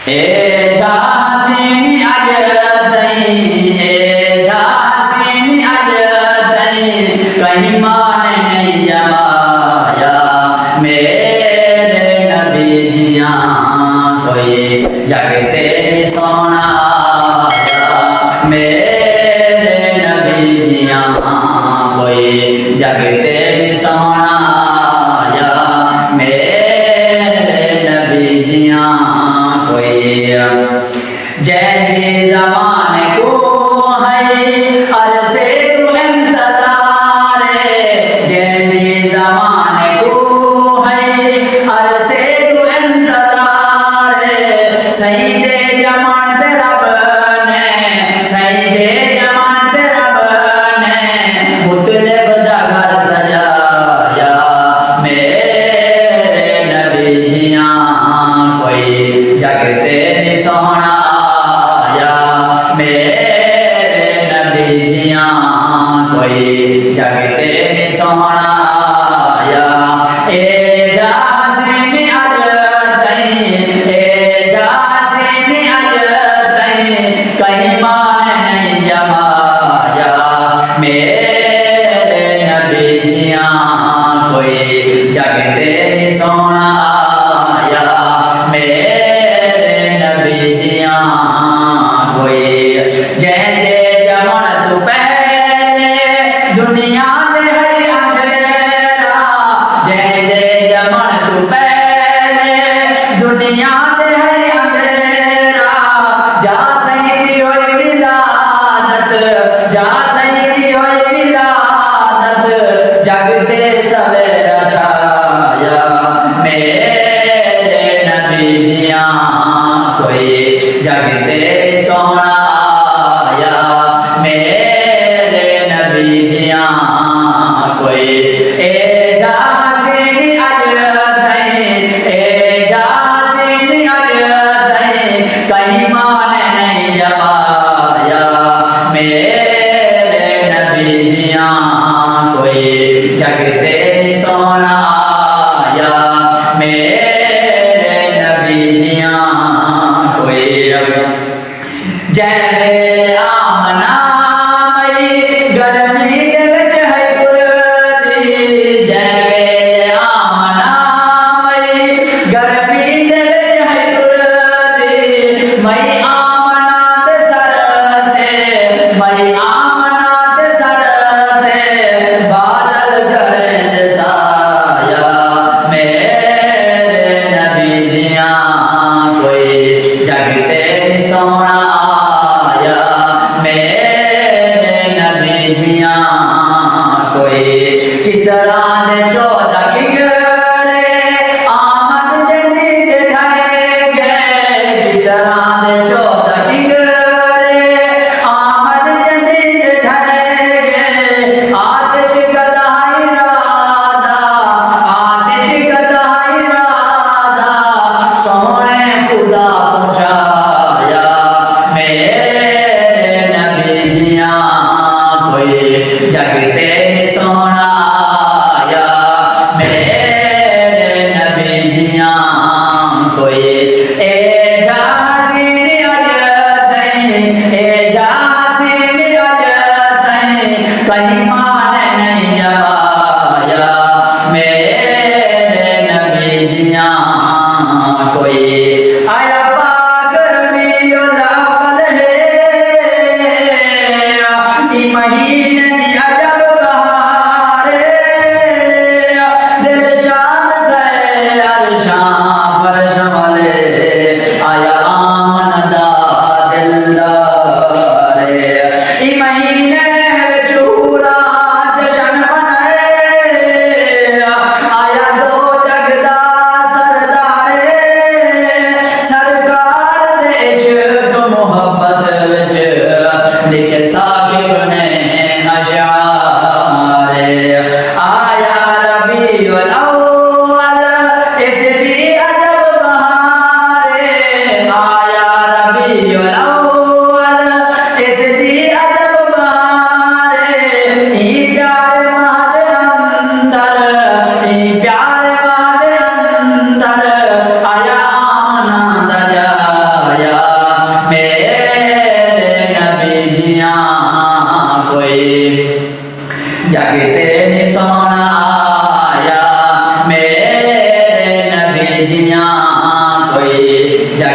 ए झांसी आज तई, ए झांसी आज तई, कहीं मान नहीं जमाया मेरे नबी जिया, कोई जगते नहीं सोनाया मेरे नबी जिया, कोई जगते नहीं सोनाया मेरे नबी जिया, जैसे ज़माने को है अरसे को इंतज़ार, जैसे ज़माने को है अरसे को इंतज़ार, सईदे जमान तेरा बने, सईदे जमान तेरा बने, मुतले बदा घर सजाया मेरे नबी जिया, कोई जगते नहीं सोना मेरे नबी जिया, कोई जगते नहीं सोना ए झांसी आज तई, ए झांसी आज तई, कहीं मान नहीं जमाया मेरे नबी जिया, कोई जगते नहीं सोना मेरे नबी जिया, जैसे जमन तू पहले दुनिया में है अंधेरा, जैसे जमन तू पहले दुनिया में है अंधेरा, जा सही होई विलादत, जा सही होई विलादत, जगते सवेरा छाया मेरे नबी जिया, कोई जगते सोना मेरे नबी जिया, कोई ए झांसी आज तई, ए झांसी आज तई, कहीं मान नहीं जमाया मेरे नबी जिया, कोई जगते नहीं सोना मेरे नबी जिया, कोई जैसे आमना गर्मी दे विच है पुरदी, जैसे आमना गर्मी दे विच है पुरदी, मई आमना ते सरते, मई आमना ते सरते, बादल करे साया मेरे नबी जिया, कोई जगते नहीं सोना मेरे नबी जिया, कोई किस रात 14 किगरे आमद जदीद ढाए गए, किस रात 14 किगरे आमद जदीद ढाए गए, आतिश कदाई राधा, आतिश कदाई राधा, सोने खुदा पहुंचाया मेरे नबी जिया, कोई जगते नहीं सोना मेरे नबी जिया, कोई ए झांसी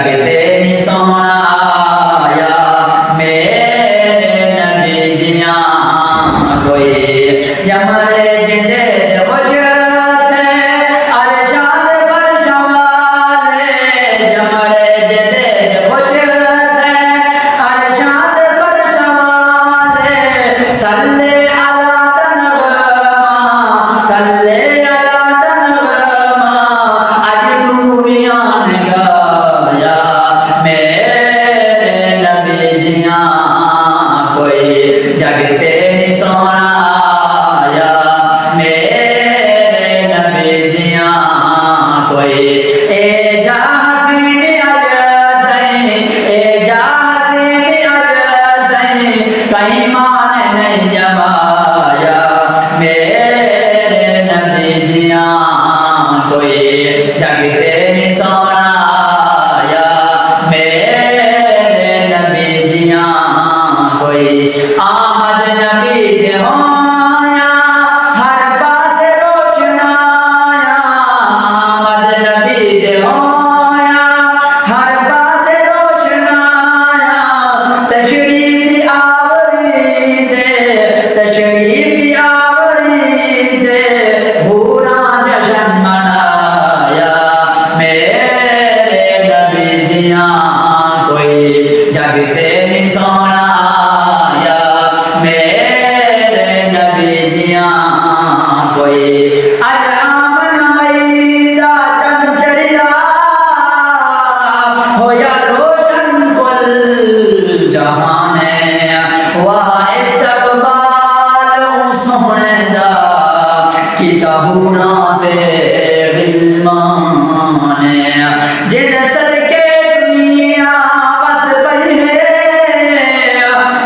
जगते नी सोना आया मेरे नबी जिया कोई जमरे जिंदे खुश थे अरशाद फरशवाले जमरे जिंदे खुश थे अरशाद फरशवाले सल्ले अला तनगमा सल्ले अला तनगमा अज नूरियान गाया मेरे नबी जिया कोई जगते नी सोना आया मेरे नबी जिया कोई ए जा हसीन अज दई ए जा हसीन अज दई कहीं मान नहीं जमाया मेरे नबी जिया कोई जगते नी सोना आया मेरे नबी जिया कोई आमद नबी दे होया हर पास रोशनाया आमद नबी दे होया हर पास रोशनाया तशरीफ आवरी दे पूरा जश्न मनाया मेरे नबी जिया कोई जगते नी सोना आया मेरे नबी जिया कोई अज आमन मईदा चमचड़िया होया रोशन कुल जहाने वहाँ इस्तकबाल सोने दा किताबूना ते गिलमाने जिन सदके दुनिया बस पड़ी है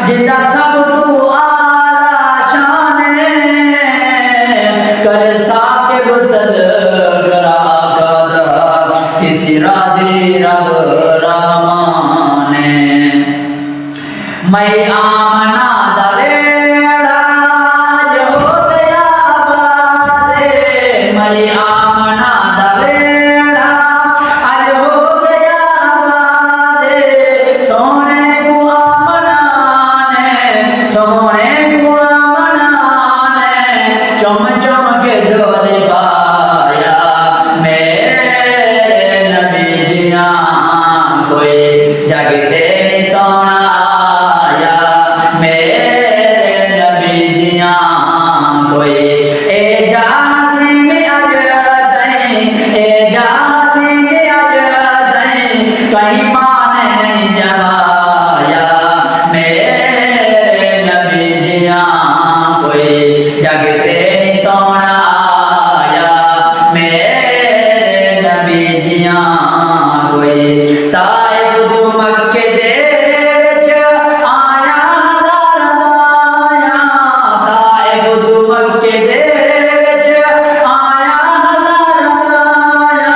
जिंदा सब तू आला शान कर साकिब तज़करा आका किसी राज़ी रब रहमाने मैं आमना दा वेड़ा आज हो गया बादे मैं आमना दा वेड़ा आज हो गया बादे सोने को आमना ने चुम चुम के झोले पाया मेरे नबी जिया कोई जगते नी सोना आया मेरे नबी जिया कोई ए जा हसीन अज दई ए जा हसीन अज दई कहीं मान नहीं जमाया मेरे नबी जिया कोई जगते नी सोना आया मेरे नबी जिया कोई ताइफ तू मक्के दे विच आया हज़ार दाया ताइफ तू मक्के दे विच आया हज़ार दाया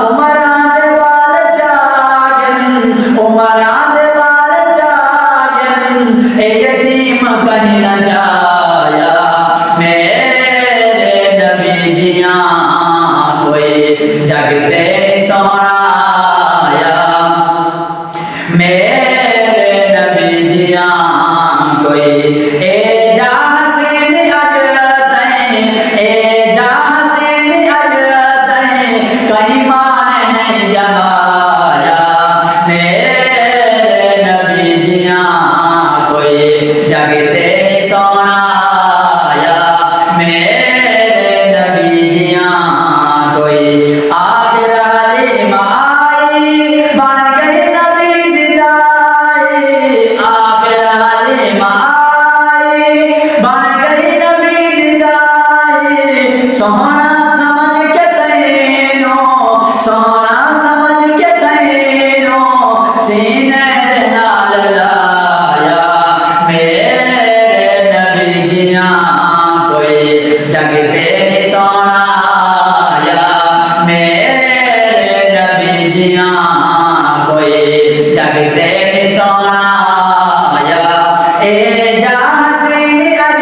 उमरां दे वाल जागन उमरां दे वाल जागन ए यतीम कहीं न जाया मेरे नबी जिया कोई जगते नी सोना आया मेरे नबी जिया कोई ए जा हसीन अज दई ए जा हसीन अज दई कहीं मान नहीं जमाया मेरे नबी जिया कोई जगते नी सोना आया मेरे नबी जिया कोई आखिर हलीम आई बन गई नबी दिदाई आखिर हलीम आई बन गई नबी दिदाई सोना समझ के सैनो सोना समझ के सैनो सीने दे नाल लाया मेरे नबी जिया कोई जगते नी सोना आया मेरे नबी जिया कोई जगते नी सोना आया ए जा हसीन अज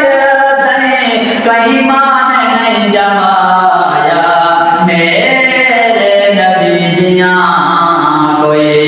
दई कहीं मान नहीं जमाया मेरे नबी जिया कोई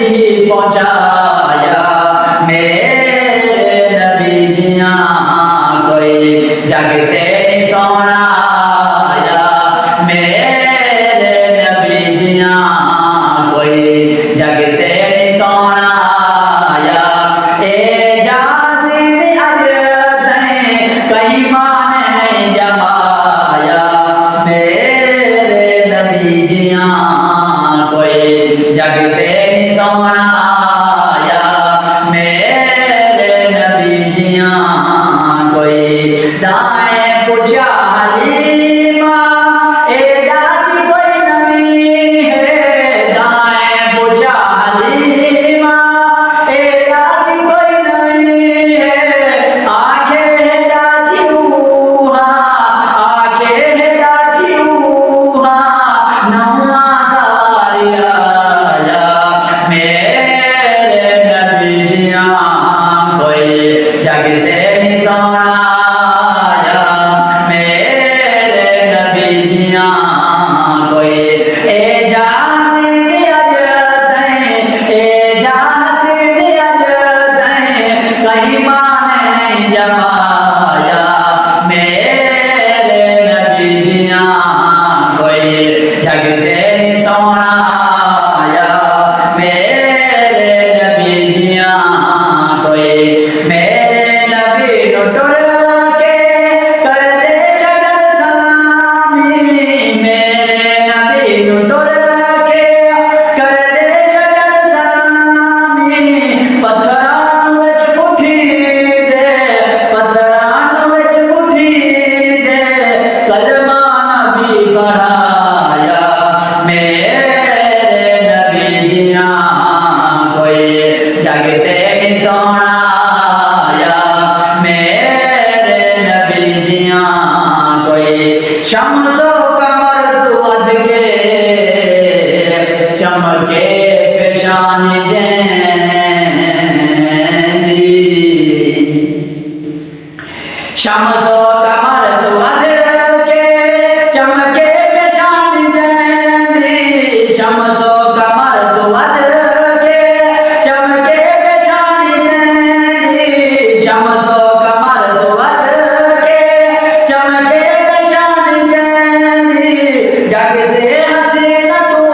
ही पहुंचाया मेरे नबी जिया कोई जगते नहीं सोना आया मेरे नबी जिया कोई जगते नहीं सोना आया ए जासिन अज तैं कहीं मान नहीं जमाया मेरे नबी जिया कोई जगते नहीं सोना आया मेरे नबी जिया कोई दाएं पूछा हलीमा ए दाची कोई नबी है दाएं पूछा हलीमा ए दाची कोई नबी है आखे है दाची रूहा आखे है दाची रूहा नवा सारिया मेरे नबी जिया कोई जगते नहीं सोना आया मेरे नबी जिया कोई ए जासिन अज तैं ए जासिन अज तैं कहीं मान नहीं जमाया मेरे नबी जिया कोई जगते नहीं सोना आया मेरे नबी जिया कोई मेरे नबी नु टुर के कर दे शगन सलामी मेरे नबी नु टुर के कर दे शगन सलामी पत्थरां विच मुठी दे पत्थरां विच मुठी दे कलमा नबी पढ़ाया मेरे नबी जिया कोई जगते नहीं सोना आया मेरे नबी जिया कोई शम्सो कमर तू अध के चमके पेशान जैनी शम्सो कमर तू अध के चमके पेशान जैनी शम्सो कमर तू अध के चमके पेशान जैनी शम्सो कमर तू अध के चमके पेशान जैनी जगते हसीन तू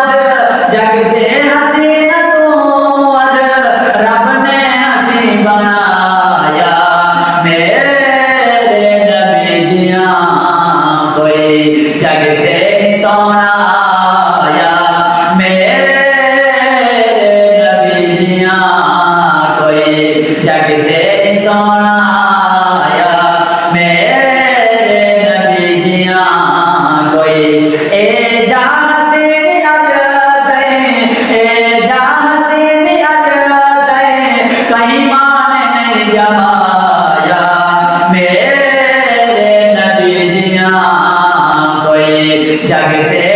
अध जगते हसीन तू अध रब ने हसी बनाया मेरे नबी जिया कोई जगते नहीं सोना आया मेरे नबी जिया कोई जगते नहीं सोना आया मेरे नबी जिया कोई ए जासिन अज तैं ए जासिन अज तैं कहीं मान नहीं जमाया मेरे नबी जिया कोई जगते